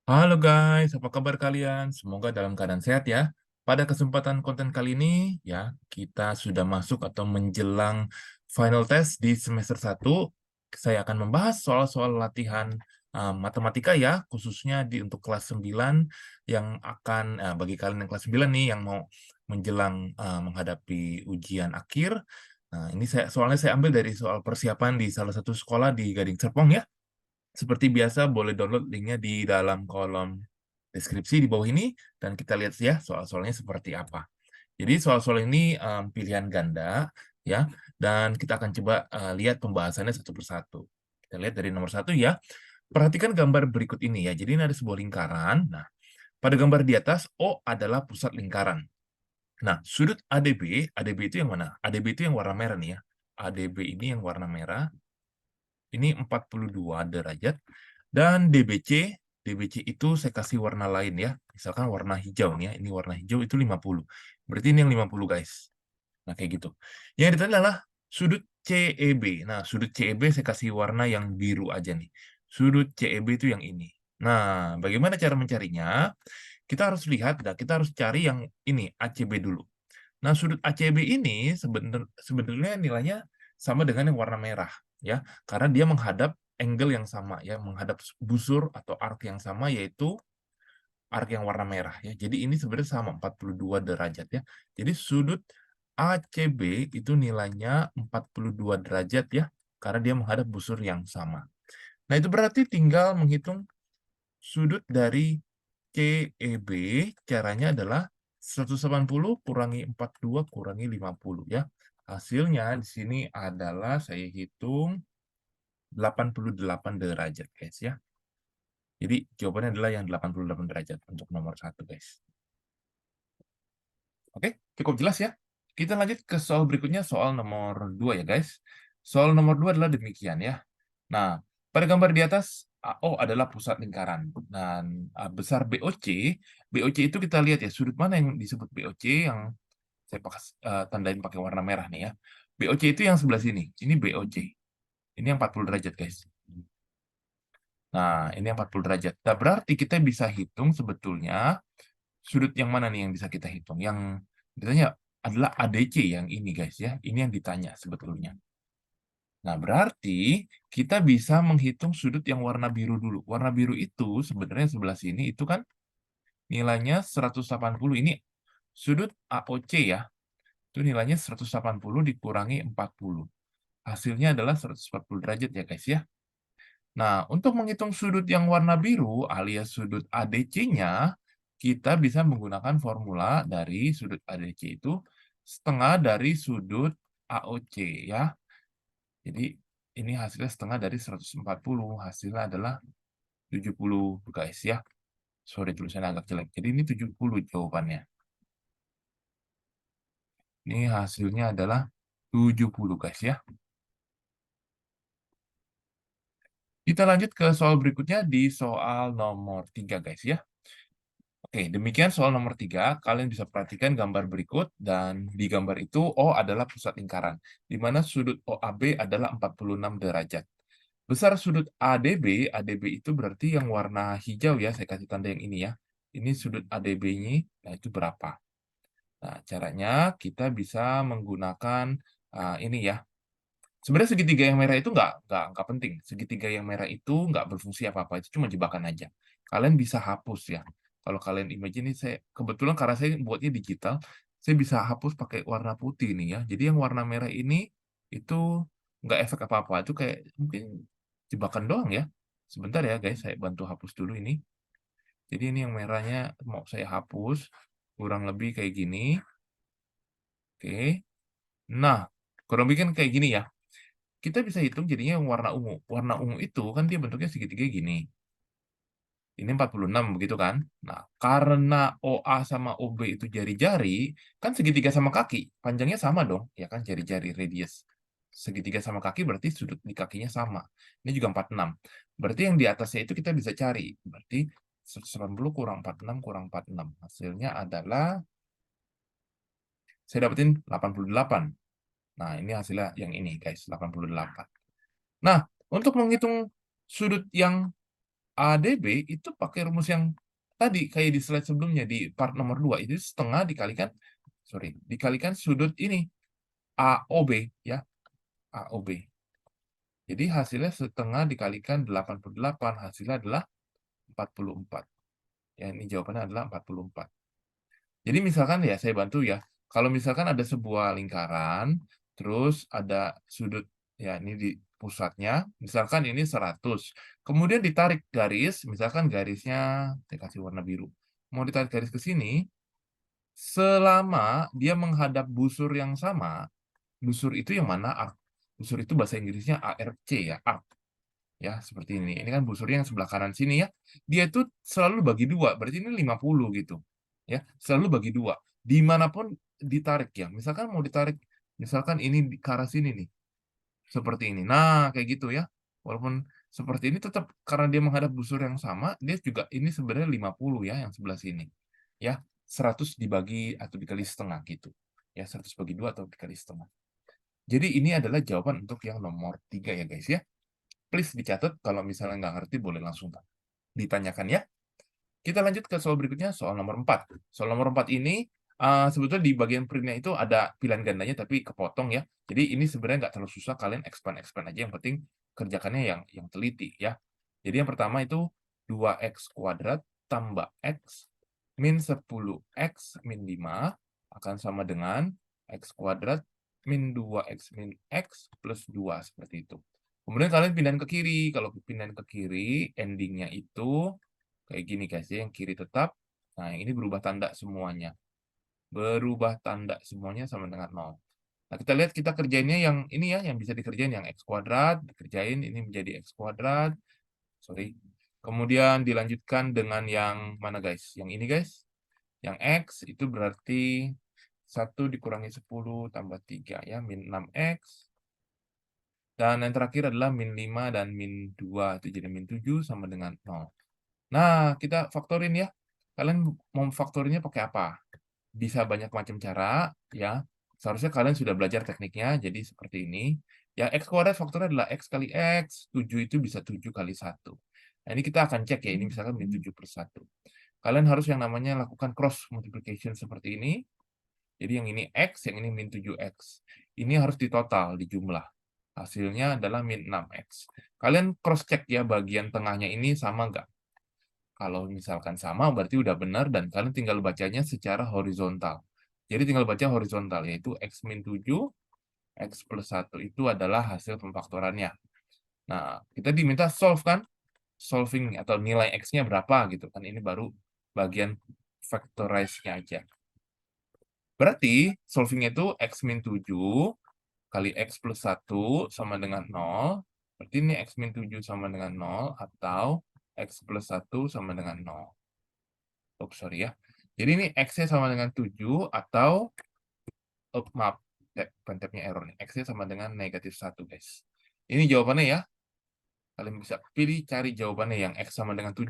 Halo guys, apa kabar kalian? Semoga dalam keadaan sehat ya. Pada kesempatan konten kali ini ya, kita sudah masuk atau menjelang final test di semester 1. Saya akan membahas soal-soal latihan matematika ya, khususnya untuk kelas 9 yang akan bagi kalian yang kelas 9 nih yang mau menjelang menghadapi ujian akhir. Nah, ini soalnya saya ambil dari soal persiapan di salah satu sekolah di Gading Serpong ya. Seperti biasa, boleh download linknya di dalam kolom deskripsi di bawah ini, dan kita lihat ya soal-soalnya seperti apa. Jadi soal-soal ini pilihan ganda, ya, dan kita akan coba lihat pembahasannya satu persatu. Kita lihat dari nomor 1 ya. Perhatikan gambar berikut ini ya. Jadi ini ada sebuah lingkaran. Nah, pada gambar di atas, O adalah pusat lingkaran. Nah, sudut ADB, ADB itu yang mana? ADB itu yang warna merah nih ya. ADB ini yang warna merah, ini 42 derajat. Dan DBC, DBC itu saya kasih warna lain ya. Misalkan warna hijau nih ya. Ini warna hijau itu 50. Berarti ini yang 50 guys. Nah, kayak gitu. Yang ditanya adalah sudut CEB. Nah, sudut CEB saya kasih warna yang biru aja nih. Sudut CEB itu yang ini. Nah, bagaimana cara mencarinya? Kita harus lihat, nah, kita harus cari yang ini, ACB dulu. Nah, sudut ACB ini sebenarnya nilainya sama dengan yang warna merah, ya, karena dia menghadap angle yang sama, ya, menghadap busur atau arc yang sama, yaitu arc yang warna merah, ya. Jadi ini sebenarnya sama 42 derajat, ya. Jadi sudut ACB itu nilainya 42 derajat, ya, karena dia menghadap busur yang sama. Nah, itu berarti tinggal menghitung sudut dari CEB, caranya adalah 180 kurangi 42 kurangi 50 ya. Hasilnya di sini adalah saya hitung 88 derajat guys ya. Jadi jawabannya adalah yang 88 derajat untuk nomor 1 guys. Oke, cukup jelas ya. Kita lanjut ke soal berikutnya, soal nomor 2 ya guys. Soal nomor 2 adalah demikian ya. Nah, pada gambar di atas, AO adalah pusat lingkaran. Dan besar BOC, BOC itu kita lihat ya, sudut mana yang disebut BOC yang saya tandain pakai warna merah nih ya. BOC itu yang sebelah sini. Ini BOC. Ini yang 40 derajat guys. Nah, ini yang 40 derajat. Nah, berarti kita bisa hitung sebetulnya sudut yang mana nih yang bisa kita hitung? Yang ditanya adalah ADC yang ini guys ya. Ini yang ditanya sebetulnya. Nah, berarti kita bisa menghitung sudut yang warna biru dulu. Warna biru itu sebenarnya sebelah sini itu kan nilainya 180. Ini sudut AOC ya. Itu nilainya 180 dikurangi 40. Hasilnya adalah 140 derajat ya guys ya. Nah, untuk menghitung sudut yang warna biru alias sudut ADC-nya, kita bisa menggunakan formula dari sudut ADC itu setengah dari sudut AOC ya. Jadi ini hasilnya setengah dari 140. Hasilnya adalah 70 guys ya. Sorry tulisannya agak jelek. Jadi ini 70 jawabannya. Ini hasilnya adalah 70 guys ya. Kita lanjut ke soal berikutnya di soal nomor 3 guys ya. Oke, demikian soal nomor 3. Kalian bisa perhatikan gambar berikut, dan di gambar itu O adalah pusat lingkaran, di mana sudut OAB adalah 46 derajat. Besar sudut ADB, ADB itu berarti yang warna hijau ya, saya kasih tanda yang ini ya. Ini sudut ADB-nya, nah itu berapa? Nah, caranya kita bisa menggunakan ini ya. Sebenarnya segitiga yang merah itu nggak penting. Segitiga yang merah itu nggak berfungsi apa-apa, itu cuma jebakan aja. Kalian bisa hapus ya. Kalau kalian imagine ini, saya kebetulan karena saya buatnya digital, saya bisa hapus pakai warna putih nih ya. Jadi yang warna merah ini itu nggak efek apa-apa. Itu kayak mungkin jebakan doang ya. Sebentar ya guys, saya bantu hapus dulu ini. Jadi ini yang merahnya mau saya hapus, kurang lebih kayak gini. Oke. Nah, kurang lebih kan kayak gini ya. Kita bisa hitung jadinya yang warna ungu. Warna ungu itu kan dia bentuknya segitiga gini. Ini 46 begitu kan? Nah, karena OA sama OB itu jari-jari, kan segitiga sama kaki, panjangnya sama dong, ya kan, jari-jari radius. Segitiga sama kaki berarti sudut di kakinya sama. Ini juga 46. Berarti yang di atasnya itu kita bisa cari. Berarti 180 kurang 46 kurang 46. Hasilnya adalah saya dapetin 88. Nah, ini hasilnya yang ini guys, 88. Nah, untuk menghitung sudut yang ADB itu pakai rumus yang tadi kayak di slide sebelumnya di part nomor 2 itu setengah dikalikan sudut ini AOB ya, AOB. Jadi hasilnya setengah dikalikan 88, hasilnya adalah 44. Ya, ini jawabannya adalah 44. Jadi misalkan ya saya bantu ya. Kalau misalkan ada sebuah lingkaran, terus ada sudut ya ini di pusatnya, misalkan ini 100. Kemudian ditarik garis, misalkan garisnya saya kasih warna biru. Mau ditarik garis ke sini, selama dia menghadap busur yang sama, busur itu yang mana? Arc. Busur itu bahasa Inggrisnya ARC ya, arc. Ya, seperti ini. Ini kan busurnya yang sebelah kanan sini ya. Dia itu selalu bagi dua, berarti ini 50 gitu. Ya, selalu bagi dua. Dimanapun ditarik ya. Misalkan mau ditarik, misalkan ini ke arah sini nih. Seperti ini. Nah, kayak gitu ya. Walaupun seperti ini tetap karena dia menghadap busur yang sama, dia juga ini sebenarnya 50 ya yang sebelah sini. Ya, 100 dibagi atau dikali setengah gitu. Ya, 100 bagi 2 atau dikali setengah. Jadi ini adalah jawaban untuk yang nomor 3 ya guys ya. Please dicatat, kalau misalnya nggak ngerti boleh langsung ditanyakan ya. Kita lanjut ke soal berikutnya, soal nomor 4. Soal nomor 4 ini, sebetulnya di bagian printnya itu ada pilihan gandanya tapi kepotong ya. Jadi ini sebenarnya nggak terlalu susah, kalian expand aja, yang penting kerjakannya yang teliti ya. Jadi yang pertama itu 2x kuadrat tambah x min 10x min 5 akan sama dengan x kuadrat min 2x min x plus 2, seperti itu. Kemudian kalian pindahin ke kiri. Kalau pindahin ke kiri, endingnya itu kayak gini guys ya, yang kiri tetap. Nah, ini berubah tanda semuanya. Berubah tanda semuanya sama dengan 0. Nah, kita lihat kita kerjainnya yang ini ya, yang bisa dikerjain yang x kuadrat, dikerjain ini menjadi x kuadrat. Sorry. Kemudian dilanjutkan dengan yang mana guys? Yang ini guys. Yang x itu berarti 1 dikurangi 10 tambah 3 ya, min 6x. Dan yang terakhir adalah min 5 dan min 2, itu jadi min 7 sama dengan 0. Nah, kita faktorin ya. Kalian mau faktorinnya pakai apa? Bisa banyak macam cara, ya. Seharusnya kalian sudah belajar tekniknya, jadi seperti ini. Ya, x kuadrat faktornya adalah x kali x, 7 itu bisa 7 kali 1. Nah, ini kita akan cek ya, ini misalkan min 7 per 1. Kalian harus yang namanya lakukan cross multiplication seperti ini. Jadi yang ini x, yang ini min 7x. Ini harus ditotal, dijumlah. Hasilnya adalah min 6x. Kalian cross check ya, bagian tengahnya ini sama nggak? Kalau misalkan sama, berarti udah benar dan kalian tinggal bacanya secara horizontal. Jadi tinggal baca horizontal, yaitu x min 7, x plus 1 itu adalah hasil pemfaktorannya. Nah, kita diminta solve kan? Solving atau nilai x-nya berapa gitu kan. Ini baru bagian factorize-nya aja. Berarti solvingnya itu x min 7 kali x plus 1 sama dengan 0. Berarti ini x min 7 sama dengan 0 atau x plus 1 sama dengan 0. Oh, sorry ya. Jadi ini x-nya sama dengan 7 atau, maaf, bukan tabnya error nih. X-nya sama dengan negatif 1, guys. Ini jawabannya ya. Kalian bisa pilih cari jawabannya yang x sama dengan 7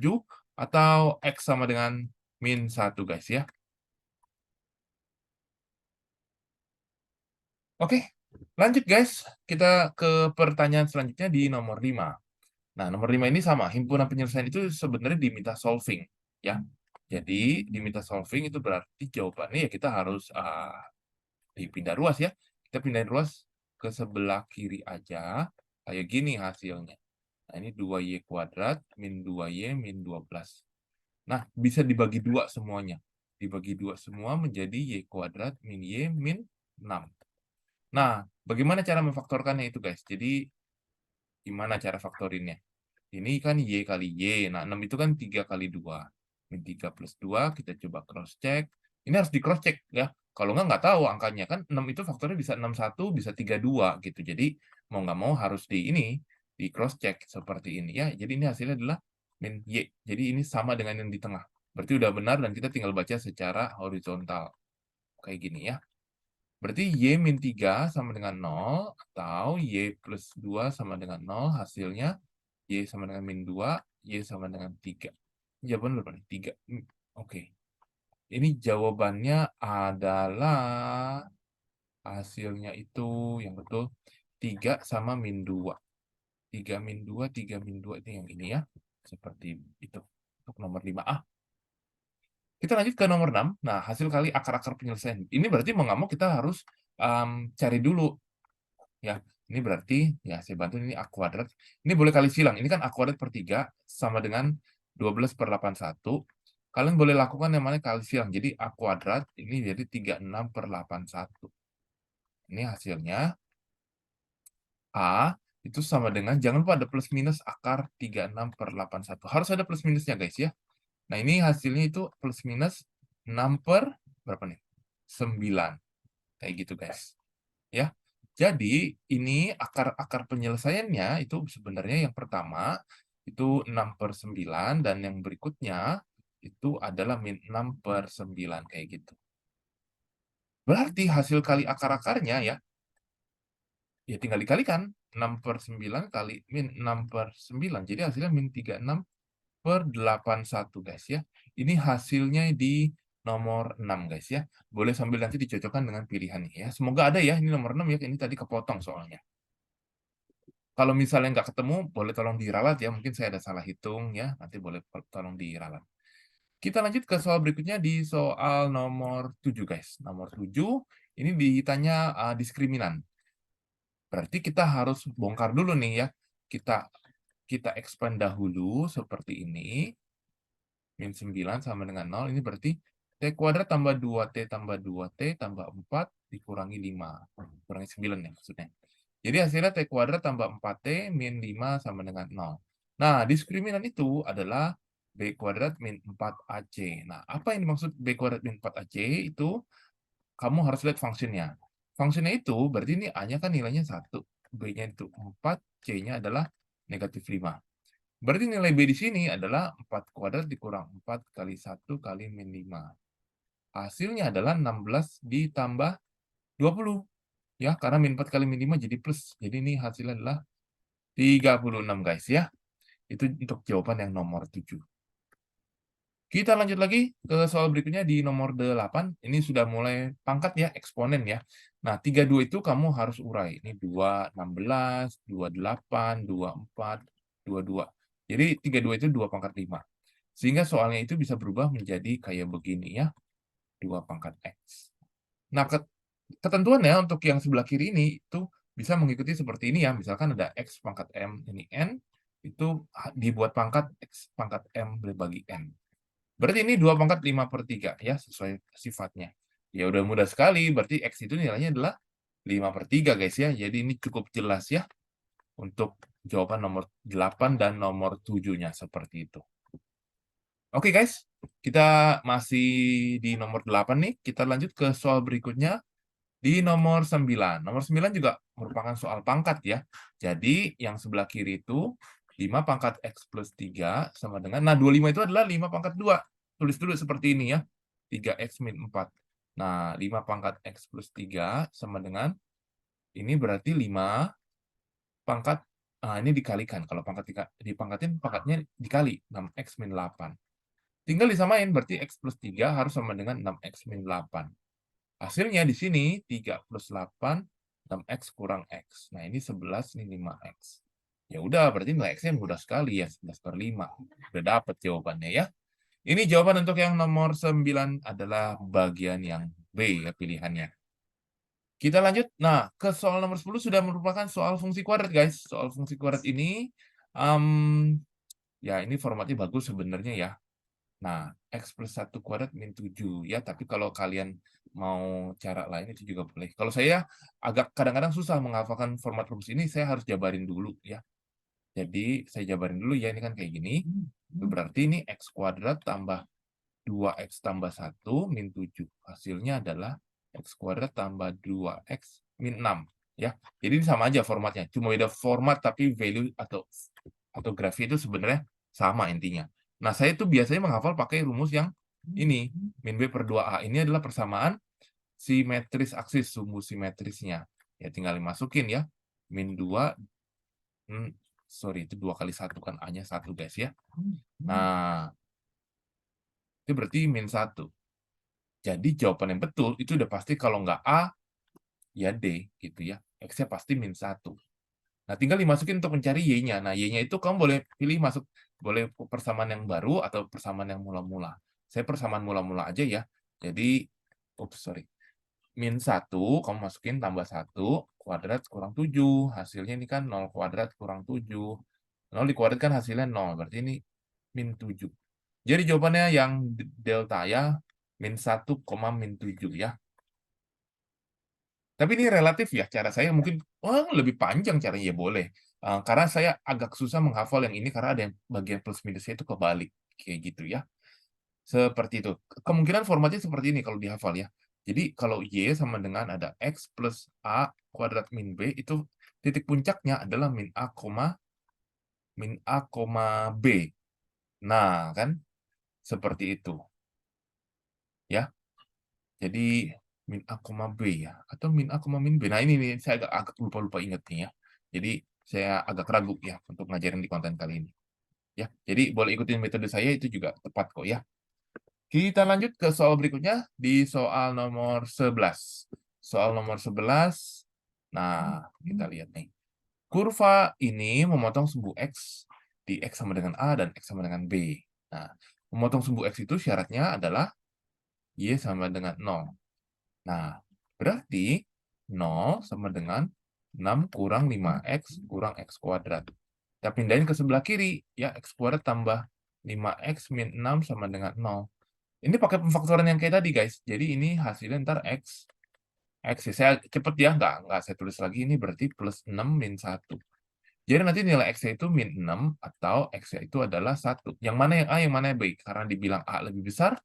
atau x sama dengan min 1, guys ya. Oke, lanjut guys. Kita ke pertanyaan selanjutnya di nomor 5. Nah, nomor 5 ini sama. Himpunan penyelesaian itu sebenarnya diminta solving. Ya. Jadi, diminta solving itu berarti jawabannya ya kita harus dipindah ruas ya. Kita pindahin ruas ke sebelah kiri aja. Kayak gini hasilnya. Nah, ini 2y kuadrat min 2y min 12. Nah, bisa dibagi dua semuanya. Dibagi dua semua menjadi y kuadrat min y min 6. Nah, bagaimana cara memfaktorkannya itu guys? Jadi, gimana cara faktorinnya? Ini kan y kali y. Nah, 6 itu kan 3 kali 2. Min 3 plus 2, kita coba cross check. Ini harus di cross check ya. Kalau nggak tahu angkanya. Kan 6 itu faktornya bisa 61, bisa 32 gitu. Jadi, mau nggak mau harus di ini, di cross check seperti ini ya. Jadi ini hasilnya adalah min y. Jadi ini sama dengan yang di tengah. Berarti udah benar dan kita tinggal baca secara horizontal. Kayak gini ya. Berarti y min 3 sama dengan 0 atau y plus 2 sama dengan 0 hasilnya y sama dengan min 2, y sama dengan 3. Jawaban berapa nih? 3. Oke. Ini jawabannya adalah hasilnya itu yang betul 3 sama min 2. 3 min 2, 3 min 2 itu yang ini ya. Seperti itu untuk nomor 5A. Kita lanjut ke nomor 6. Nah, hasil kali akar-akar penyelesaian. Ini berarti mau nggak mau kita harus cari dulu. Ya, ini berarti, ya saya bantu ini A kuadrat. Ini boleh kali silang. Ini kan A kuadrat per 3 sama dengan 12/81. Kalian boleh lakukan yang namanya kali silang. Jadi A kuadrat ini jadi 36/81. Ini hasilnya. A itu sama dengan, jangan lupa ada plus minus akar 36/81. Harus ada plus minusnya guys ya. Nah ini hasilnya itu plus minus 6 per berapa nih? 9. Kayak gitu guys. Ya. Jadi ini akar-akar penyelesaiannya itu sebenarnya yang pertama itu 6/9 dan yang berikutnya itu adalah min 6/9 kayak gitu. Berarti hasil kali akar-akarnya ya tinggal dikalikan 6/9 kali min 6/9. Jadi hasilnya min 36/81 guys ya. Ini hasilnya di nomor 6 guys ya. Boleh sambil nanti dicocokkan dengan pilihan ya. Semoga ada ya, ini nomor 6 ya. Ini tadi kepotong soalnya. Kalau misalnya nggak ketemu, boleh tolong diralat ya. Mungkin saya ada salah hitung ya. Nanti boleh tolong diralat. Kita lanjut ke soal berikutnya di soal nomor 7 guys. Nomor 7 ini ditanya diskriminan. Berarti kita harus bongkar dulu nih ya. Kita expand dahulu seperti ini. Min 9 sama dengan 0. Ini berarti T kuadrat tambah 2T tambah 2T tambah 4 dikurangi 5. Kurangi 9 ya maksudnya. Jadi hasilnya T kuadrat tambah 4T min 5 sama dengan 0. Nah, diskriminan itu adalah B kuadrat min 4AC. Nah, apa yang dimaksud B kuadrat min 4AC? Itu kamu harus lihat fungsinya. Fungsinya itu berarti ini A-nya kan nilainya 1. B-nya itu 4, C-nya adalah negatif 5. Berarti nilai B di sini adalah 4 kuadrat dikurang 4 kali 1 kali min 5. Hasilnya adalah 16 ditambah 20. Ya, karena min 4 kali min 5 jadi plus. Jadi ini hasilnya adalah 36 guys ya. Itu untuk jawaban yang nomor 7. Kita lanjut lagi ke soal berikutnya di nomor 8. Ini sudah mulai pangkat ya, eksponen ya. Nah, 32 itu kamu harus urai. Ini 2, 16, 28, 24, 22. Jadi 32 itu 2 pangkat 5. Sehingga soalnya itu bisa berubah menjadi kayak begini ya. 2 pangkat X. Nah, ketentuannya untuk yang sebelah kiri ini itu bisa mengikuti seperti ini ya. Misalkan ada X pangkat M, ini N. Itu dibuat pangkat X pangkat M bagi N. Berarti ini 2 pangkat 5/3 ya, sesuai sifatnya. Ya udah mudah sekali, berarti X itu nilainya adalah 5/3 guys ya. Jadi ini cukup jelas ya untuk jawaban nomor 8 dan nomor 7-nya seperti itu. Oke guys, kita masih di nomor 8 nih. Kita lanjut ke soal berikutnya di nomor 9. Nomor 9 juga merupakan soal pangkat ya. Jadi yang sebelah kiri itu 5 pangkat X plus 3 sama dengan, nah 25 itu adalah 5 pangkat 2. Tulis dulu seperti ini ya. 3X min 4. Nah, 5 pangkat X plus 3 sama dengan, ini berarti 5 pangkat, ini dikalikan. Kalau pangkat dipangkatin, pangkatnya dikali. 6X min 8. Tinggal disamain, berarti X plus 3 harus sama dengan 6X min 8. Hasilnya di sini 3 plus 8, 6X kurang X. Nah, ini 11, ini 5X. Ya udah, berarti nilai X-nya mudah sekali ya, 11/5. Udah dapat jawabannya ya. Ini jawaban untuk yang nomor 9 adalah bagian yang B ya pilihannya. Kita lanjut. Nah, ke soal nomor 10 sudah merupakan soal fungsi kuadrat, guys. Soal fungsi kuadrat ini, ya ini formatnya bagus sebenarnya ya. Nah, X plus 1 kuadrat min 7 ya, tapi kalau kalian mau cara lain itu juga boleh. Kalau saya agak kadang-kadang susah menghafalkan format rumus ini, saya harus jabarin dulu ya. Jadi saya jabarin dulu ya, ini kan kayak gini. Itu berarti ini X kuadrat tambah 2X tambah 1 min 7. Hasilnya adalah X kuadrat tambah 2X min 6 ya. Jadi ini sama aja formatnya, cuma beda format tapi value atau grafik itu sebenarnya sama intinya. Nah, saya itu biasanya menghafal pakai rumus yang ini, min B per 2A. Ini adalah persamaan simetris aksis, sumbu simetrisnya. Ya, tinggal dimasukin ya. Min 2, sorry, itu 2 kali 1 kan, A-nya 1 guys ya. Nah, itu berarti min 1. Jadi jawaban yang betul itu udah pasti kalau nggak A, ya D gitu ya. X-nya pasti min 1. Nah, tinggal dimasukin untuk mencari Y-nya. Nah, Y-nya itu kamu boleh pilih masuk boleh persamaan yang baru atau persamaan yang mula-mula. Saya persamaan mula-mula aja ya. Jadi, sorry. Min 1, kamu masukin tambah 1, kuadrat kurang 7. Hasilnya ini kan 0 kuadrat kurang 7. 0 dikuadratkan hasilnya 0, berarti ini min 7. Jadi jawabannya yang delta ya, min 1, min 7 ya. Tapi ini relatif ya, cara saya mungkin lebih panjang caranya, ya boleh. Karena saya agak susah menghafal yang ini karena ada yang bagian plus minusnya itu kebalik, kayak gitu ya. Seperti itu. Kemungkinan formatnya seperti ini kalau dihafal ya. Jadi kalau Y sama dengan ada X plus A kuadrat min B, itu titik puncaknya adalah min A, B. Nah, kan? Seperti itu. Ya. Jadi min A, B ya. Atau min A, min B. Nah ini nih, saya agak lupa-lupa ingat nih ya. Jadi saya agak ragu ya untuk ngajarin di konten kali ini. Ya, jadi boleh ikutin metode saya, itu juga tepat kok ya. Kita lanjut ke soal berikutnya di soal nomor 11. Soal nomor 11. Nah, kita lihat nih. Kurva ini memotong sumbu X di X sama dengan A dan X sama dengan B. Nah, memotong sumbu X itu syaratnya adalah Y sama dengan 0. Nah, berarti 0 sama dengan 6 kurang 5X kurang X kuadrat. Kita pindahin ke sebelah kiri, ya X kuadrat tambah 5X min 6 sama dengan 0. Ini pakai pemfaktoran yang kayak tadi, guys. Jadi ini hasilnya ntar X. X ya, saya cepet ya, nggak saya tulis lagi. Ini berarti plus 6 min 1. Jadi nanti nilai X-nya itu min 6 atau X-nya itu adalah 1. Yang mana yang A, yang mana yang B? Karena dibilang A lebih besar,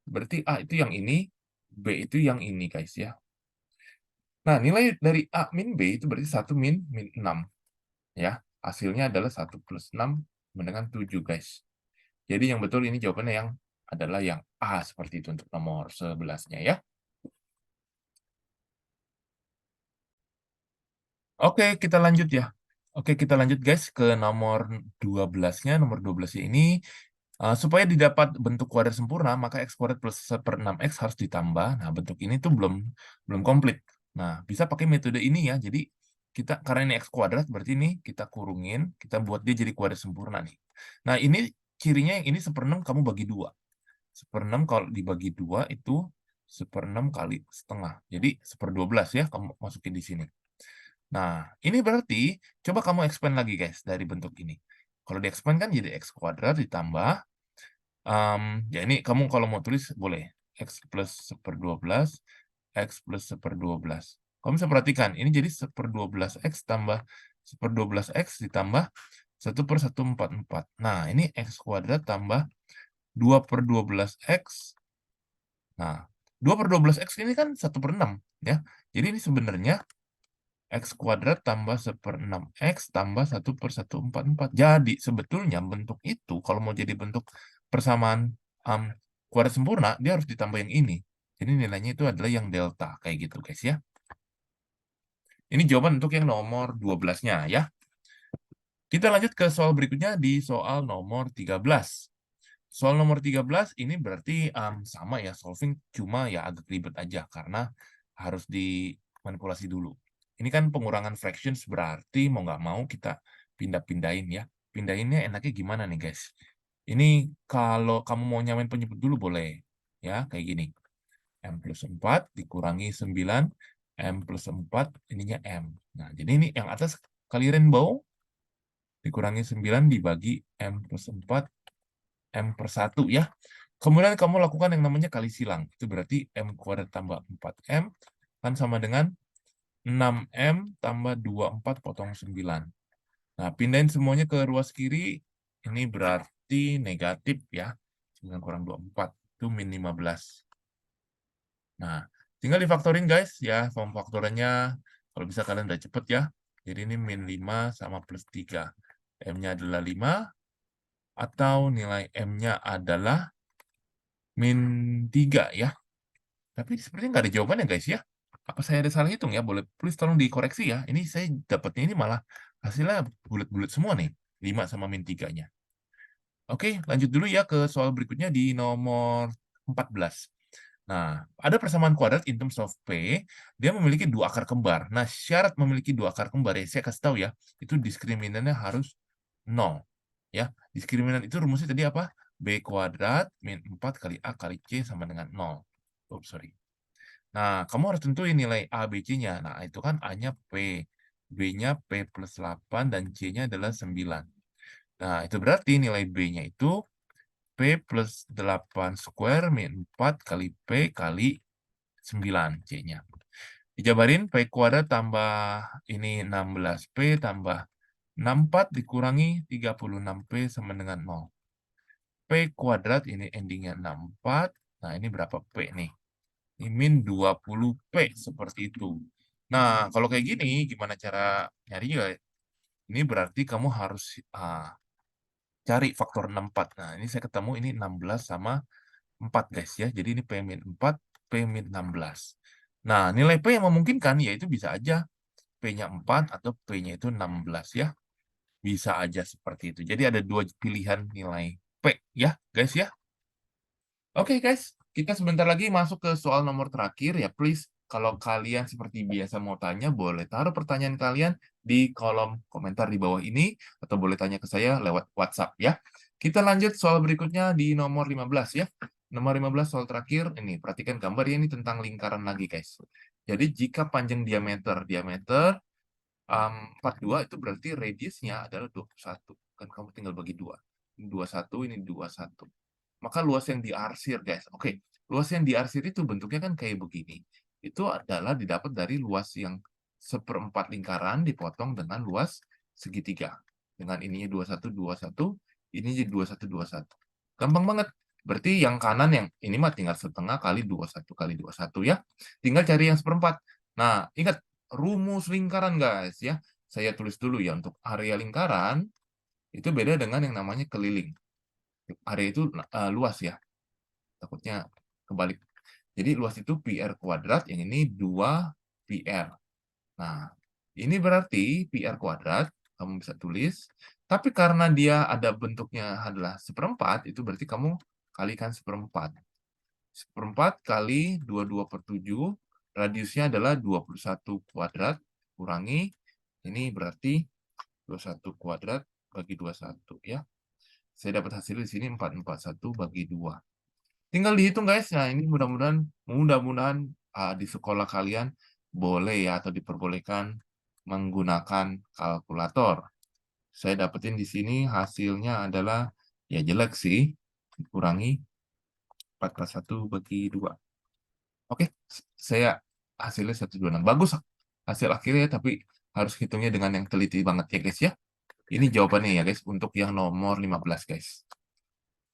berarti A itu yang ini, B itu yang ini, guys ya. Nah, nilai dari A min B itu berarti 1 min 6. Ya, hasilnya adalah 1 plus 6 dengan 7, guys. Jadi yang betul ini jawabannya yang adalah yang A, seperti itu untuk nomor 11-nya ya. Oke, kita lanjut ya. Oke, kita lanjut guys ke nomor 12-nya. Nomor 12-nya ini, supaya didapat bentuk kuadrat sempurna, maka X kuadrat plus 1/6X harus ditambah. Nah, bentuk ini tuh belum komplit. Nah, bisa pakai metode ini ya. Jadi, karena ini X kuadrat, berarti ini kita kurungin, kita buat dia jadi kuadrat sempurna nih. Nah, ini cirinya yang ini 1/6 kamu bagi 2. 1/6 kalau dibagi 2 itu 1/6 kali setengah. Jadi, 1/12 ya, kamu masukin di sini. Nah, ini berarti, coba kamu expand lagi guys, dari bentuk ini. Kalau di-expand kan jadi X kuadrat ditambah, ya ini kamu kalau mau tulis boleh, X plus 1/12, X plus 1/12. Kamu bisa perhatikan, ini jadi 1/12X tambah 1/12X ditambah 1/144. Nah, ini X kuadrat tambah 2/12X. Nah, 2/12X ini kan 1/6 ya. Jadi ini sebenarnya X kuadrat tambah 1/6X tambah 1/144. Jadi sebetulnya bentuk itu kalau mau jadi bentuk persamaan kuadrat sempurna, dia harus ditambah yang ini. Jadi nilainya itu adalah yang delta, kayak gitu guys ya. Ini jawaban untuk yang nomor 12-nya ya. Kita lanjut ke soal berikutnya di soal nomor 13. Soal nomor 13 ini berarti sama ya, solving cuma ya agak ribet aja karena harus dimanipulasi dulu. Ini kan pengurangan fractions berarti mau nggak mau kita pindah-pindahin ya. Pindahinnya enaknya gimana nih guys? Ini kalau kamu mau nyamain penyebut dulu boleh. Ya, kayak gini. M plus 4 dikurangi 9, M plus 4 ininya M. Nah, jadi ini yang atas kali rainbow dikurangi 9 dibagi M plus 4 M per 1 ya. Kemudian kamu lakukan yang namanya kali silang. Itu berarti M kuadrat tambah 4M kan sama dengan 6M tambah 24 potong 9. Nah, pindahin semuanya ke ruas kiri. Ini berarti negatif ya. 9 kurang 24. Itu min 15. Nah, tinggal difaktorin guys ya. Form faktorannya kalau bisa kalian udah cepet ya. Jadi ini min 5 sama plus 3. M-nya adalah 5. Atau nilai M-nya adalah min 3 ya. Tapi sepertinya nggak ada jawabannya guys ya. Apa saya ada salah hitung ya? Boleh please tolong dikoreksi ya. Ini saya dapatnya ini malah hasilnya bulat-bulat semua nih. 5 sama min 3-nya. Oke, lanjut dulu ya ke soal berikutnya di nomor 14. Nah, ada persamaan kuadrat in terms of P, dia memiliki 2 akar kembar. Nah, syarat memiliki 2 akar kembar ya, saya kasih tahu ya, itu diskriminannya harus 0. Ya, diskriminant itu rumusnya tadi apa? B kuadrat min 4 kali A kali C sama dengan 0. Oh, sorry. Nah, kamu harus tentuin nilai A, B, C-nya. Nah, itu kan A-nya P, B-nya P plus 8, dan C-nya adalah 9. Nah, itu berarti nilai B-nya itu P plus 8 square min 4 kali P kali 9 C-nya. Dijabarin P kuadrat tambah ini 16P tambah 64 dikurangi 36P sama dengan 0. P kuadrat ini endingnya 64. Nah, ini berapa P nih? Ini min 20P seperti itu. Nah, kalau kayak gini, gimana cara nyarinya? Ini berarti kamu harus cari faktor 64. Nah, ini saya ketemu ini 16 sama 4, guys ya. Jadi ini P min 4, P min 16. Nah, nilai P yang memungkinkan yaitu bisa aja P-nya 4 atau P-nya itu 16 ya. Bisa aja seperti itu. Jadi ada dua pilihan nilai P ya, guys ya. Oke guys, kita sebentar lagi masuk ke soal nomor terakhir ya. Please, kalau kalian seperti biasa mau tanya, boleh taruh pertanyaan kalian di kolom komentar di bawah ini, atau boleh tanya ke saya lewat WhatsApp ya. Kita lanjut soal berikutnya di nomor 15 ya. Nomor 15 soal terakhir, ini perhatikan gambarnya ini tentang lingkaran lagi guys. Jadi jika panjang diameter 42 itu berarti radiusnya adalah 21. Kan kamu tinggal bagi 2. Ini 21, ini 21. Maka luas yang diarsir, guys. Oke, luas yang diarsir itu bentuknya kan kayak begini. Itu adalah didapat dari luas yang seperempat lingkaran dipotong dengan luas segitiga. Dengan ininya 21, 21, ini jadi 21, 21. Gampang banget. Berarti yang kanan yang ini mah tinggal setengah kali 21 kali 21 ya. Tinggal cari yang seperempat. Nah, ingat rumus lingkaran guys ya. Saya tulis dulu ya untuk area lingkaran itu beda dengan yang namanya keliling. Area itu luas ya. Takutnya kebalik. Jadi luas itu PR kuadrat, yang ini 2PR. Nah, ini berarti PR kuadrat, kamu bisa tulis. Tapi karena dia ada bentuknya adalah seperempat, itu berarti kamu kalikan seperempat. Seperempat kali 22 per 7, radiusnya adalah 21 kuadrat, kurangi, ini berarti 21 kuadrat bagi 21 ya. Saya dapat hasil di sini 441 bagi 2. Tinggal dihitung guys. Nah, ini mudah-mudahan di sekolah kalian boleh ya atau diperbolehkan menggunakan kalkulator. Saya dapetin di sini hasilnya adalah ya jelek sih. Kurangi 441 bagi 2. Oke, saya hasilnya 126. Bagus hasil akhirnya, tapi harus hitungnya dengan yang teliti banget ya guys ya. Ini jawabannya ya guys untuk yang nomor 15 guys.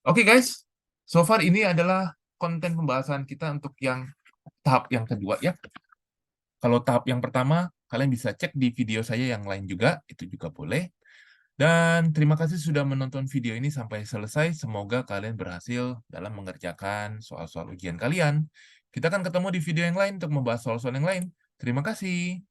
Oke guys, so far ini adalah konten pembahasan kita untuk yang tahap yang kedua ya. Kalau tahap yang pertama, kalian bisa cek di video saya yang lain juga, itu juga boleh. Dan terima kasih sudah menonton video ini sampai selesai. Semoga kalian berhasil dalam mengerjakan soal-soal ujian kalian. Kita akan ketemu di video yang lain untuk membahas soal-soal yang lain. Terima kasih.